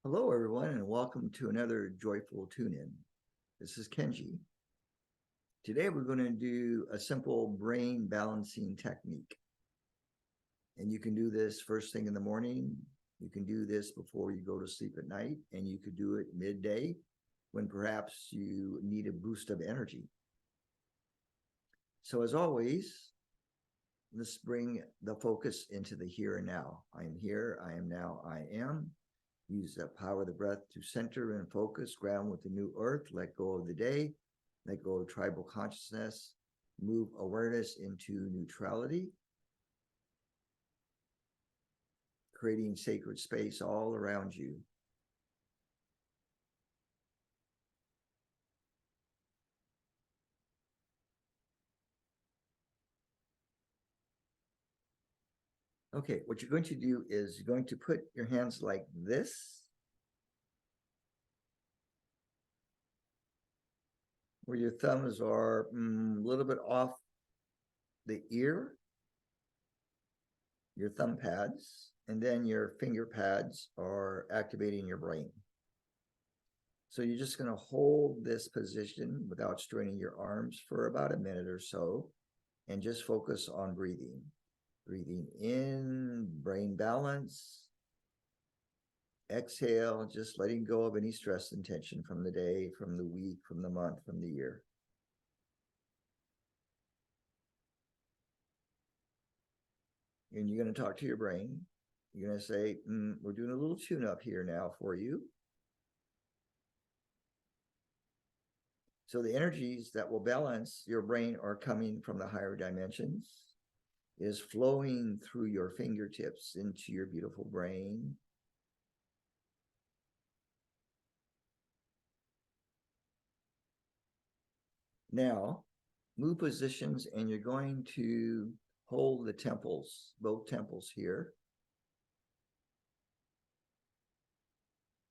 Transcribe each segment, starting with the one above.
Hello, everyone, and welcome to another joyful tune-in. This is Kenji. Today, we're going to do a simple brain balancing technique. And you can do this first thing in the morning. You can do this before you go to sleep at night, and you could do it midday when perhaps you need a boost of energy. So as always, let's bring the focus into the here and now. I am here, I am now, I am. Use the power of the breath to center and focus, ground with the new earth, let go of the day, let go of tribal consciousness, move awareness into neutrality, creating sacred space all around you. Okay, what you're going to do is you're going to put your hands like this, where your thumbs are a little bit off the ear, your thumb pads, and then your finger pads are activating your brain. So you're just going to hold this position without straining your arms for about a minute or so, and just focus on breathing. Breathing in, brain balance. Exhale, just letting go of any stress and tension from the day, from the week, from the month, from the year. And you're going to talk to your brain. You're going to say, we're doing a little tune-up here now for you. So the energies that will balance your brain are coming from the higher dimensions, is flowing through your fingertips into your beautiful brain. Now, move positions, and you're going to hold the temples, both temples here,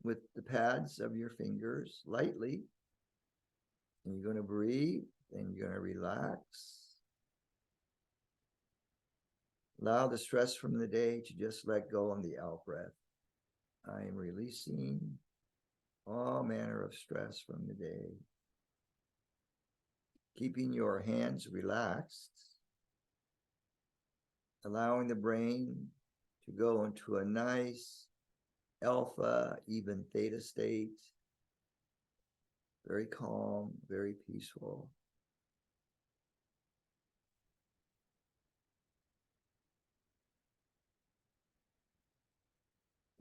with the pads of your fingers lightly. And you're going to breathe, and you're going to relax. Allow the stress from the day to just let go on the out breath. I am releasing all manner of stress from the day. Keeping your hands relaxed, allowing the brain to go into a nice alpha, even theta state, very calm, very peaceful.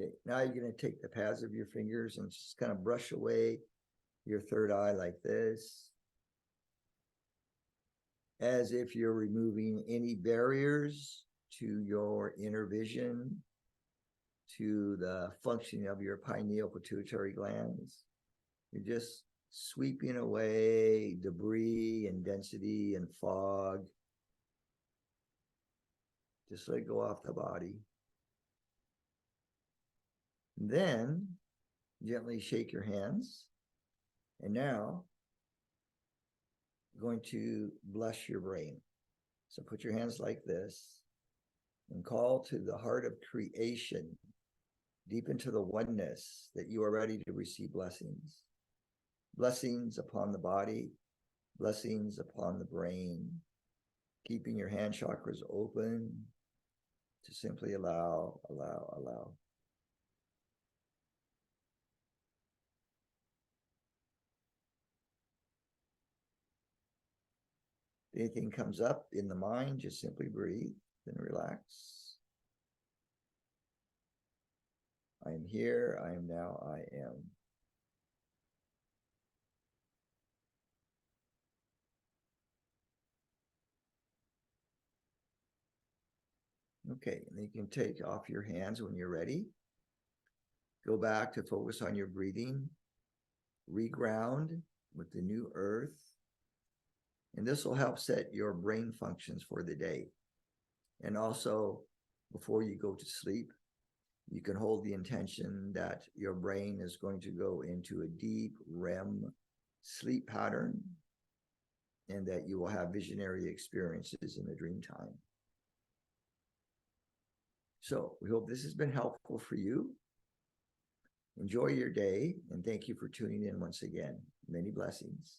Okay, now you're going to take the pads of your fingers and just kind of brush away your third eye like this, as if you're removing any barriers to your inner vision, to the functioning of your pineal pituitary glands. You're just sweeping away debris and density and fog. Just let go off the body. Then gently shake your hands. And now going to bless your brain. So put your hands like this and call to the heart of creation, deep into the oneness, that you are ready to receive blessings. Blessings upon the body, blessings upon the brain, keeping your hand chakras open to simply allow. If anything comes up in the mind, just simply breathe and relax. I am here, I am now, I am. Okay, and you can take off your hands when you're ready. Go back to focus on your breathing. Reground with the new earth. And this will help set your brain functions for the day. And also, before you go to sleep, you can hold the intention that your brain is going to go into a deep REM sleep pattern, and that you will have visionary experiences in the dream time. So we hope this has been helpful for you. Enjoy your day, and thank you for tuning in once again. Many blessings.